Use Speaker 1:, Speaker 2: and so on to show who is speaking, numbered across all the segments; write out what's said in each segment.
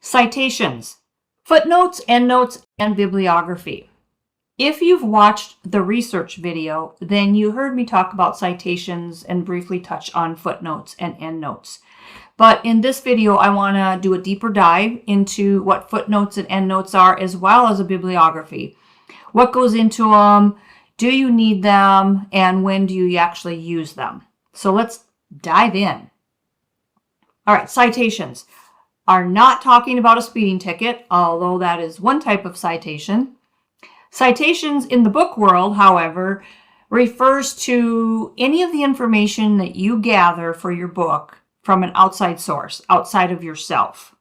Speaker 1: Citations, footnotes, endnotes, and bibliography. If you've watched the research video, then you heard me talk about citations and briefly touch on footnotes and endnotes. But in this video, I want to do a deeper dive into what footnotes and endnotes are, as well as a bibliography. What goes into them? Do you need them? And when do you actually use them? So let's dive in. All right, citations are not talking about a speeding ticket, although that is one type of citation. Citations in the book world, however, refers to any of the information that you gather for your book from an outside source, outside of yourself.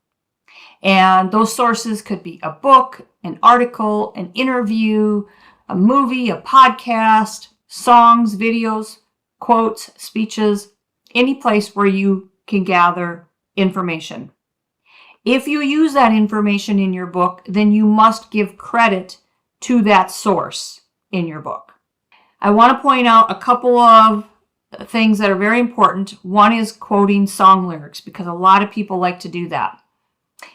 Speaker 1: And those sources could be a book, an article, an interview, a movie, a podcast, songs, videos, quotes, speeches, any place where you can gather information. If you use that information in your book, then you must give credit to that source in your book. I want to point out a couple of things that are very important. One is quoting song lyrics, because a lot of people like to do that.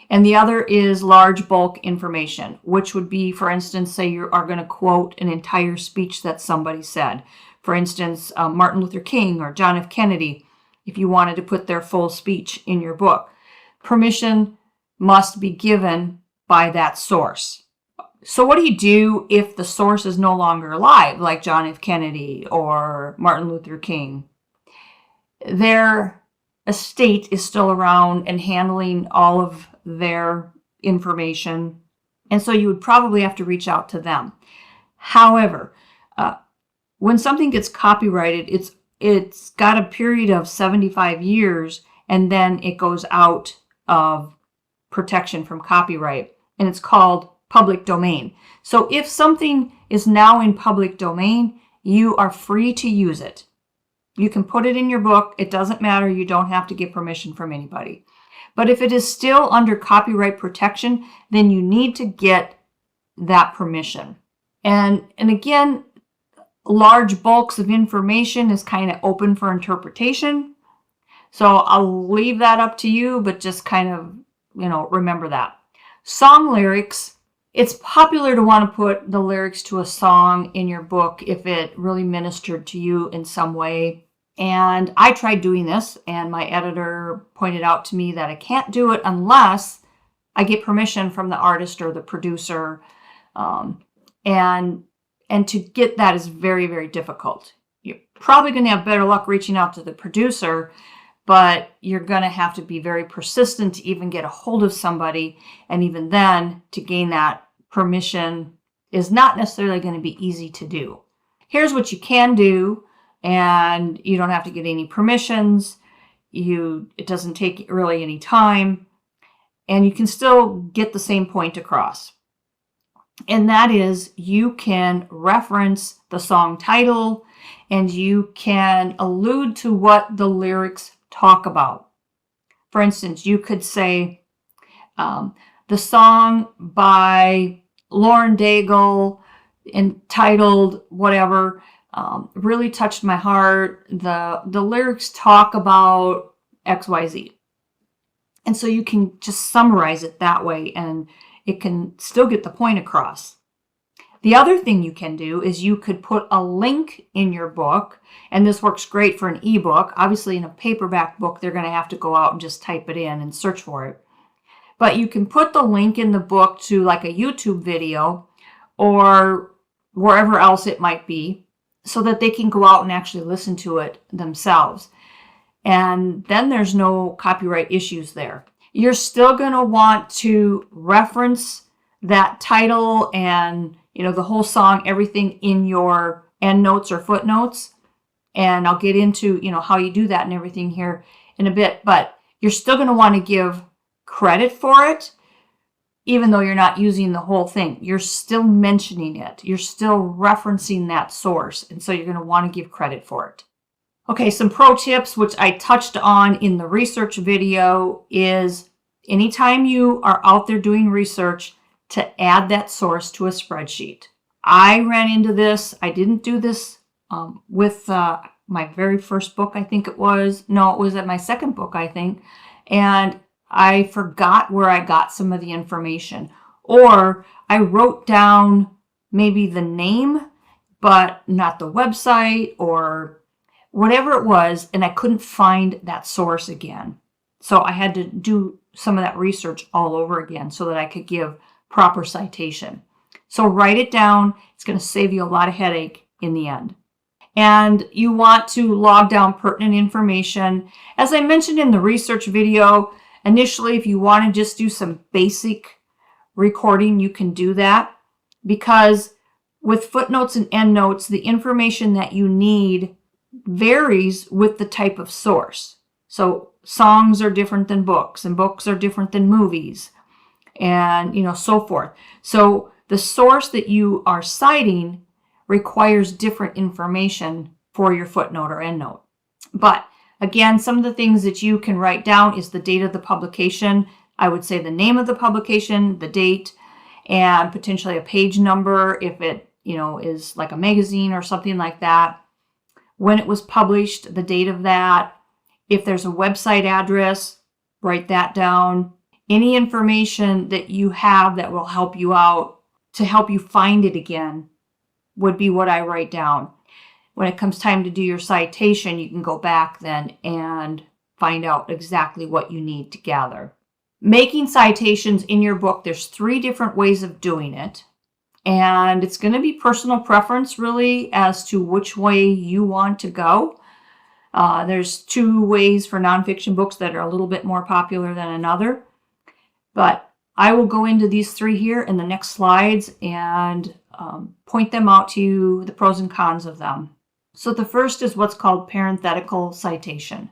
Speaker 1: And the other is large bulk information, which would be, for instance, say you are going to quote an entire speech that somebody said. For instance, Martin Luther King or John F. Kennedy, if you wanted to put their full speech in your book. Permission must be given by that source. So what do you do if the source is no longer alive, like John F. Kennedy or Martin Luther King? Their estate is still around and handling all of their information, and so you would probably have to reach out to them. However, when something gets copyrighted, it's got a period of 75 years, and then it goes out of protection from copyright, and it's called public domain. So if something is now in public domain, you are free to use it. You can put it in your book. It doesn't matter. You don't have to get permission from anybody. But if it is still under copyright protection, then you need to get that permission. And again, large bulks of information is kind of open for interpretation. So I'll leave that up to you, but just kind of, remember that. Song lyrics. It's popular to want to put the lyrics to a song in your book if it really ministered to you in some way. And I tried doing this, and my editor pointed out to me that I can't do it unless I get permission from the artist or the producer. And to get that is very, very difficult. You're probably going to have better luck reaching out to the producer, but you're going to have to be very persistent to even get a hold of somebody. And even then, to gain that permission is not necessarily going to be easy to do. Here's what you can do, and you don't have to get any permissions. It doesn't take really any time, and you can still get the same point across. And that is, you can reference the song title, and you can allude to what the lyrics talk about. For instance, you could say, the song by Lauren Daigle entitled whatever really touched my heart. The lyrics talk about XYZ. And so you can just summarize it that way, and it can still get the point across. The other thing you can do is you could put a link in your book, and this works great for an ebook. Obviously, in a paperback book, they're going to have to go out and just type it in and search for it. But you can put the link in the book to like a YouTube video or wherever else it might be, so that they can go out and actually listen to it themselves. And then there's no copyright issues there. You're still going to want to reference that title and the whole song, everything in your endnotes or footnotes. And I'll get into, how you do that and everything here in a bit. But you're still going to want to give credit for it, even though you're not using the whole thing. You're still mentioning it. You're still referencing that source. And so you're going to want to give credit for it. Okay, some pro tips, which I touched on in the research video, is anytime you are out there doing research, to add that source to a spreadsheet. I ran into this. I didn't do this with my very first book, I think it was. No, it was at my second book, I think. And I forgot where I got some of the information, or I wrote down maybe the name, but not the website or whatever it was, and I couldn't find that source again. So I had to do some of that research all over again so that I could give proper citation. So write it down. It's going to save you a lot of headache in the end. And you want to log down pertinent information. As I mentioned in the research video, initially, if you want to just do some basic recording, you can do that, because with footnotes and endnotes, the information that you need varies with the type of source. So songs are different than books, and books are different than movies, and so forth. So the source that you are citing requires different information for your footnote or endnote. But again, some of the things that you can write down is the date of the publication. I would say the name of the publication, the date, and potentially a page number if it is like a magazine or something like that. When it was published, the date of that. If there's a website address, write that down. Any information that you have that will help you out to help you find it again would be what I write down. When it comes time to do your citation, you can go back then and find out exactly what you need to gather. Making citations in your book, there's 3 different ways of doing it. And it's going to be personal preference, really, as to which way you want to go. There's 2 ways for nonfiction books that are a little bit more popular than another. But I will go into these 3 here in the next slides and point them out to you, the pros and cons of them. So the first is what's called parenthetical citation.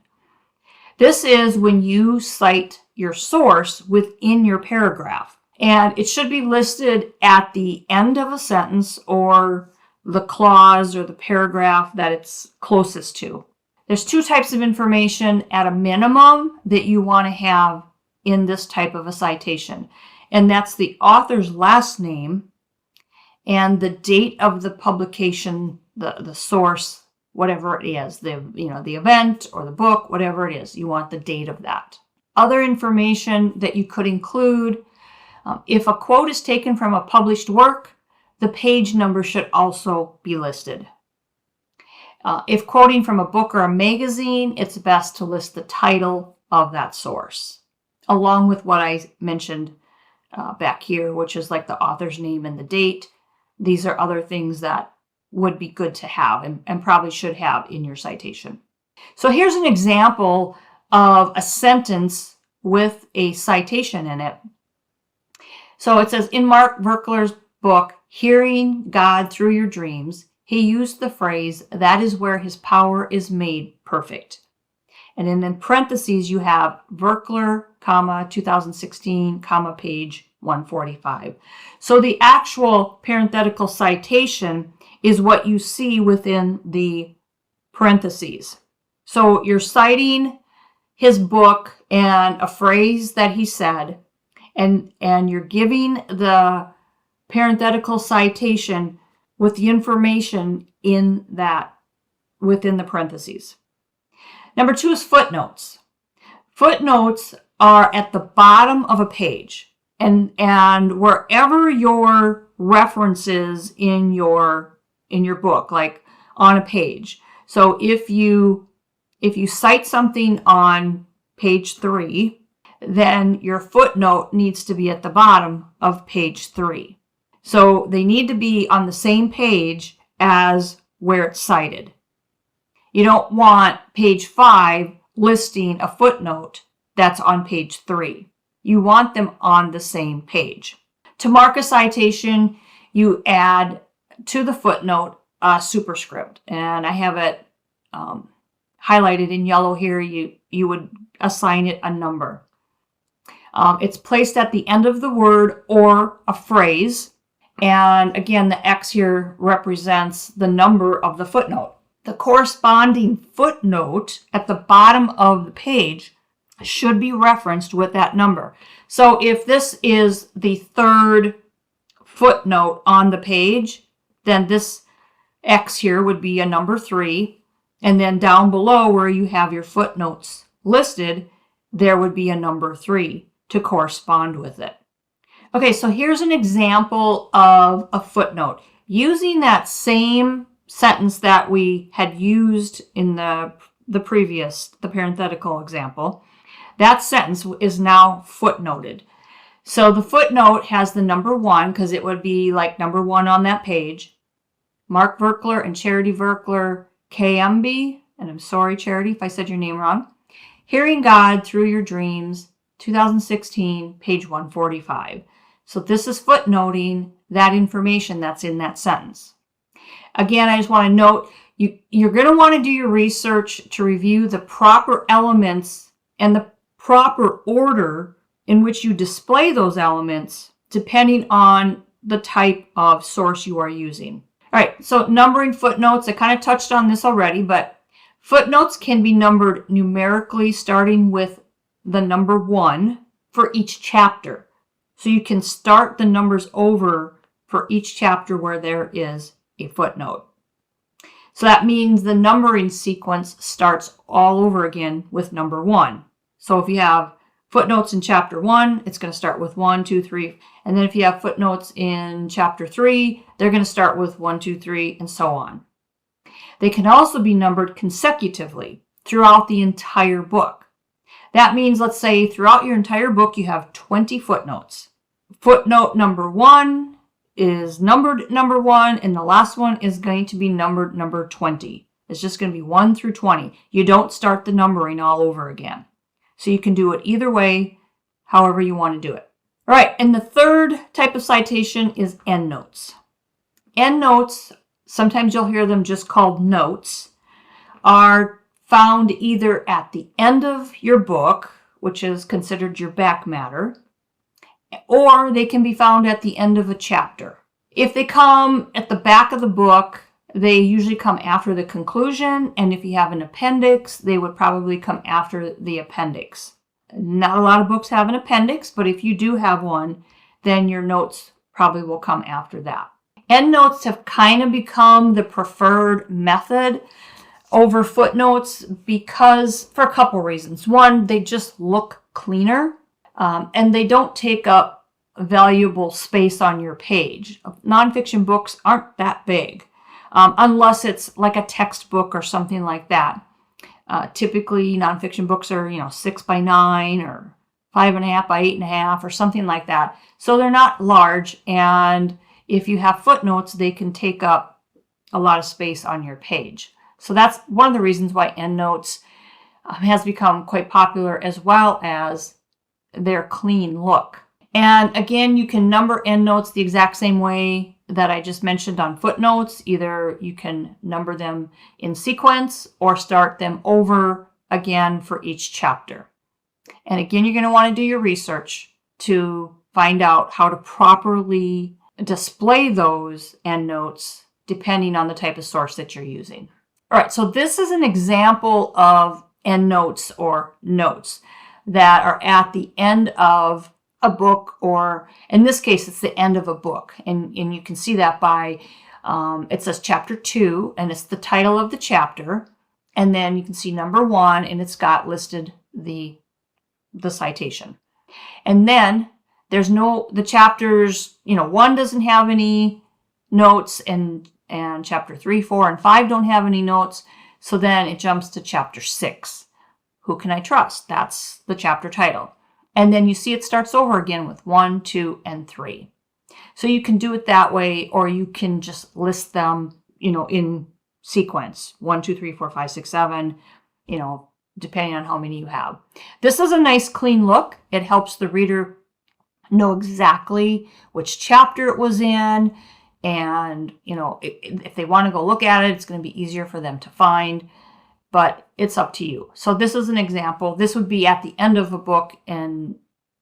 Speaker 1: This is when you cite your source within your paragraph. And it should be listed at the end of a sentence or the clause or the paragraph that it's closest to. There's 2 types of information at a minimum that you want to have in this type of a citation. And that's the author's last name and the date of the publication, the source, whatever it is, the event or the book, whatever it is, you want the date of that. Other information that you could include, if a quote is taken from a published work, the page number should also be listed. If quoting from a book or a magazine, it's best to list the title of that source, along with what I mentioned back here, which is like the author's name and the date. These are other things that would be good to have and probably should have in your citation. So here's an example of a sentence with a citation in it. So it says, in Mark Virkler's book, Hearing God Through Your Dreams, he used the phrase, that is where his power is made perfect. And then in parentheses, you have Virkler, 2016, page 145. So the actual parenthetical citation is what you see within the parentheses. So you're citing his book and a phrase that he said, and you're giving the parenthetical citation with the information in that within the parentheses. Number 2 is footnotes. Footnotes are at the bottom of a page, and wherever your references in your book, like on a page. So if you cite something on page 3, then your footnote needs to be at the bottom of page 3. So they need to be on the same page as where it's cited. You don't want page 5 listing a footnote that's on page 3. You want them on the same page. To mark a citation, you add to the footnote a superscript, and I have it highlighted in yellow here. You would assign it a number. It's placed at the end of the word or a phrase, and again, the X here represents the number of the footnote. The corresponding footnote at the bottom of the page should be referenced with that number. So if this is the 3rd footnote on the page, then this X here would be a number 3. And then down below where you have your footnotes listed, there would be a number 3 to correspond with it. Okay, so here's an example of a footnote. Using that same sentence that we had used in the parenthetical example, that sentence is now footnoted. So the footnote has the number 1 because it would be like number 1 on that page. Mark Verkler and Charity Verkler, KMB, and I'm sorry, Charity, if I said your name wrong. Hearing God Through Your Dreams, 2016, page 145. So this is footnoting that information that's in that sentence. Again, I just want to note, you're going to want to do your research to review the proper elements and the proper order in which you display those elements, depending on the type of source you are using. All right, so numbering footnotes, I kind of touched on this already, but footnotes can be numbered numerically starting with the number 1 for each chapter. So you can start the numbers over for each chapter where there is a footnote. So that means the numbering sequence starts all over again with number 1. So if you have footnotes in chapter 1, it's going to start with 1, 2, 3. And then if you have footnotes in chapter 3, they're going to start with 1, 2, 3, and so on. They can also be numbered consecutively throughout the entire book. That means, let's say, throughout your entire book, you have 20 footnotes. Footnote number 1 is numbered number 1, and the last one is going to be numbered number 20. It's just going to be 1 through 20. You don't start the numbering all over again. So you can do it either way, however you want to do it. All right, and the third type of citation is endnotes. Endnotes, sometimes you'll hear them just called notes, are found either at the end of your book, which is considered your back matter, or they can be found at the end of a chapter. If they come at the back of the book, they usually come after the conclusion, and if you have an appendix, they would probably come after the appendix. Not a lot of books have an appendix, but if you do have one, then your notes probably will come after that. Endnotes have kind of become the preferred method over footnotes because, for a couple reasons. One, they just look cleaner, and they don't take up valuable space on your page. Nonfiction books aren't that big, unless it's like a textbook or something like that. Typically, nonfiction books are, 6 by 9 or 5.5 by 8.5 or something like that. So they're not large, and if you have footnotes, they can take up a lot of space on your page. So that's one of the reasons why endnotes has become quite popular, as well as their clean look. And again, you can number endnotes the exact same way that I just mentioned on footnotes. Either you can number them in sequence or start them over again for each chapter. And again, you're going to want to do your research to find out how to properly display those endnotes depending on the type of source that you're using. All right, so this is an example of endnotes or notes that are at the end of a book, or in this case, it's the end of a book. And you can see that by, it says chapter 2, and it's the title of the chapter. And then you can see number 1, and it's got listed the citation. And then there's the chapters, 1 doesn't have any notes, and chapter 3, 4, and 5 don't have any notes. So then it jumps to chapter 6. Who Can I Trust? That's the chapter title. And then you see it starts over again with 1, 2, and 3. So you can do it that way, or you can just list them, in sequence. 1, 2, 3, 4, 5, 6, 7, depending on how many you have. This is a nice clean look. It helps the reader know exactly which chapter it was in. And, if they want to go look at it, it's going to be easier for them to find. But it's up to you. So this is an example. This would be at the end of a book, and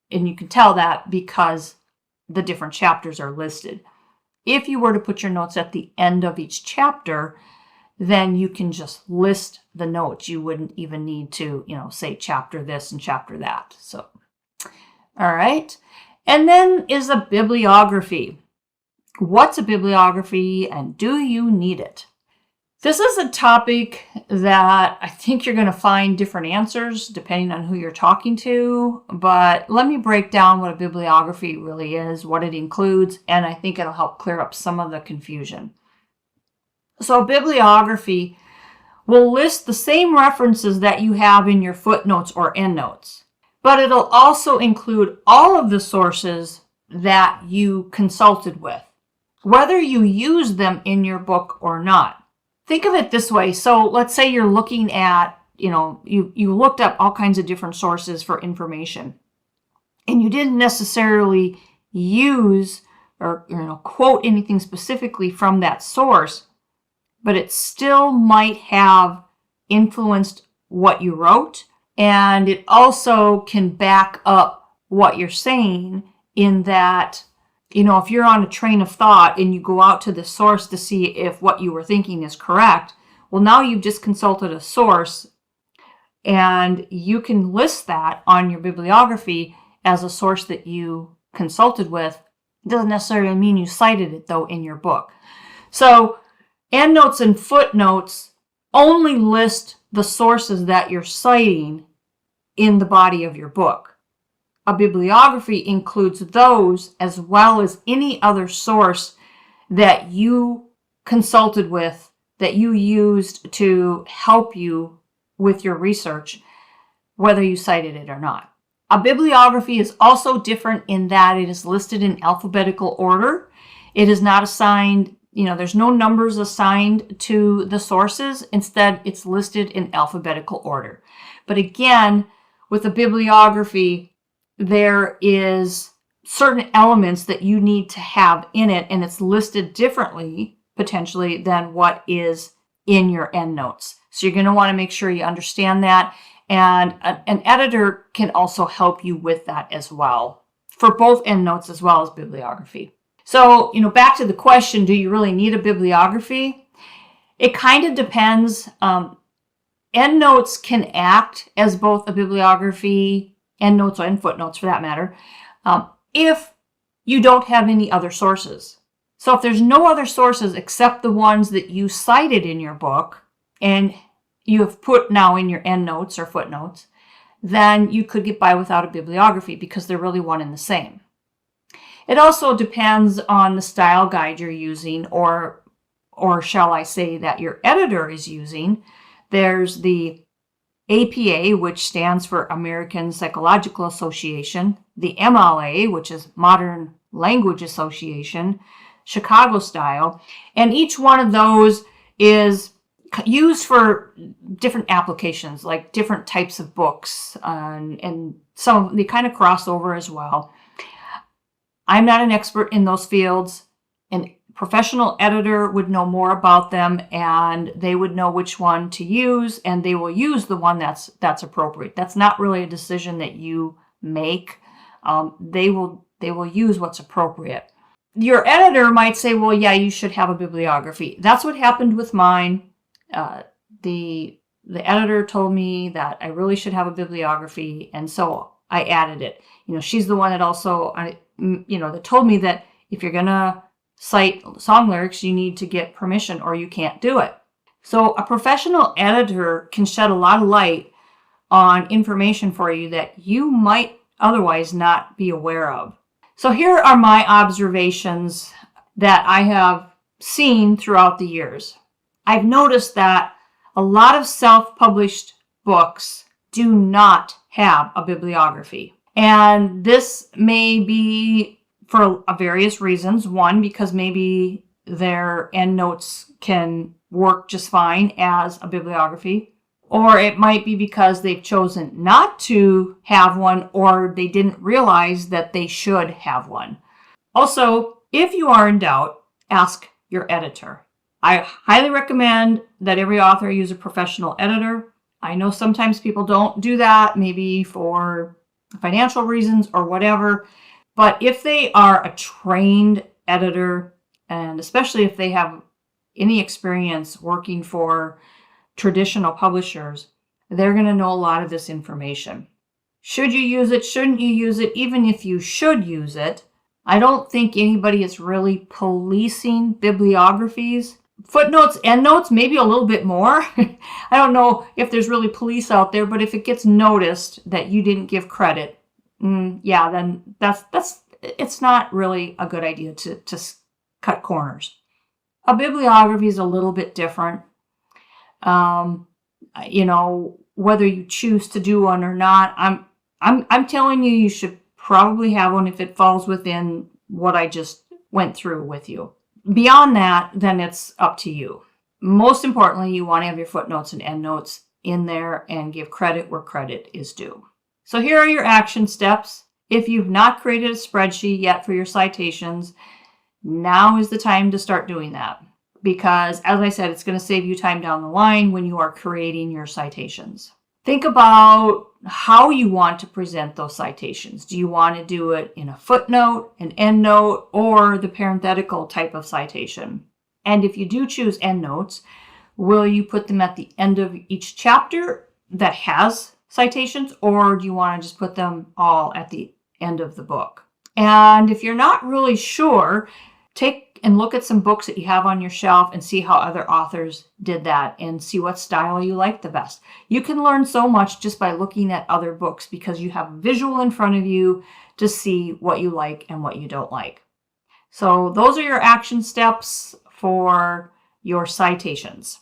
Speaker 1: you can tell that because the different chapters are listed. If you were to put your notes at the end of each chapter, then you can just list the notes. You wouldn't even need to, say chapter this and chapter that. So, all right. And then is a bibliography. What's a bibliography, and do you need it? This is a topic that I think you're going to find different answers depending on who you're talking to, but let me break down what a bibliography really is, what it includes, and I think it'll help clear up some of the confusion. So a bibliography will list the same references that you have in your footnotes or endnotes, but it'll also include all of the sources that you consulted with, whether you use them in your book or not. Think of it this way. So let's say you're looking at, you looked up all kinds of different sources for information, and you didn't necessarily use or quote anything specifically from that source, but it still might have influenced what you wrote, and it also can back up what you're saying in that, if you're on a train of thought and you go out to the source to see if what you were thinking is correct, well, now you've just consulted a source and you can list that on your bibliography as a source that you consulted with. It doesn't necessarily mean you cited it, though, in your book. So endnotes and footnotes only list the sources that you're citing in the body of your book. A bibliography includes those as well as any other source that you consulted with, that you used to help you with your research, whether you cited it or not. A bibliography is also different in that it is listed in alphabetical order. It is not assigned, there's no numbers assigned to the sources. Instead, it's listed in alphabetical order. But again, with a bibliography, there is certain elements that you need to have in it, and it's listed differently, potentially, than what is in your endnotes. So you're going to want to make sure you understand that, and an editor can also help you with that as well, for both endnotes as well as bibliography. So, back to the question, do you really need a bibliography? It kind of depends. Endnotes can act as both a bibliography, endnotes and footnotes for that matter, if you don't have any other sources. So if there's no other sources except the ones that you cited in your book and you have put now in your endnotes or footnotes, then you could get by without a bibliography because they're really one and the same. It also depends on the style guide you're using, or shall I say that your editor is using. There's the APA, which stands for American Psychological Association, the MLA, which is Modern Language Association, Chicago style, and each one of those is used for different applications, like different types of books, and some they kind of cross over as well. I'm not an expert in those fields. An professional editor would know more about them, and they would know which one to use, and they will use the one that's appropriate. That's not really a decision that you make. They will use what's appropriate. Your editor might say, well, yeah, you should have a bibliography. That's what happened with mine. The editor told me that I really should have a bibliography, and so I added it. She's the one that also, that told me that if you're gonna cite song lyrics, you need to get permission or you can't do it. So a professional editor can shed a lot of light on information for you that you might otherwise not be aware of. So here are my observations that I have seen throughout the years. I've noticed that a lot of self-published books do not have a bibliography. And this may be for various reasons. One, because maybe their endnotes can work just fine as a bibliography. Or it might be because they've chosen not to have one, or they didn't realize that they should have one. Also, if you are in doubt, ask your editor. I highly recommend that every author use a professional editor. I know sometimes people don't do that, maybe for financial reasons or whatever. But if they are a trained editor, and especially if they have any experience working for traditional publishers, they're going to know a lot of this information. Should you use it? Shouldn't you use it? Even if you should use it, I don't think anybody is really policing bibliographies Footnotes, endnotes, maybe a little bit more. I don't know if there's really police out there, but if it gets noticed that you didn't give credit, yeah, then it's not really a good idea to cut corners. A bibliography is a little bit different. You know, whether you choose to do one or not, I'm telling you, you should probably have one if it falls within what I just went through with you. Beyond that, then it's up to you. Most importantly, you want to have your footnotes and endnotes in there and give credit where credit is due. So here are your action steps. If you've not created a spreadsheet yet for your citations, now is the time to start doing that. Because, as I said, it's going to save you time down the line when you are creating your citations. Think about how you want to present those citations. Do you want to do it in a footnote, an endnote, or the parenthetical type of citation? And if you do choose endnotes, will you put them at the end of each chapter that has citations, or do you want to just put them all at the end of the book? And if you're not really sure, take and look at some books that you have on your shelf and see how other authors did that and see what style you like the best. You can learn so much just by looking at other books because you have visual in front of you to see what you like and what you don't like. So those are your action steps for your citations.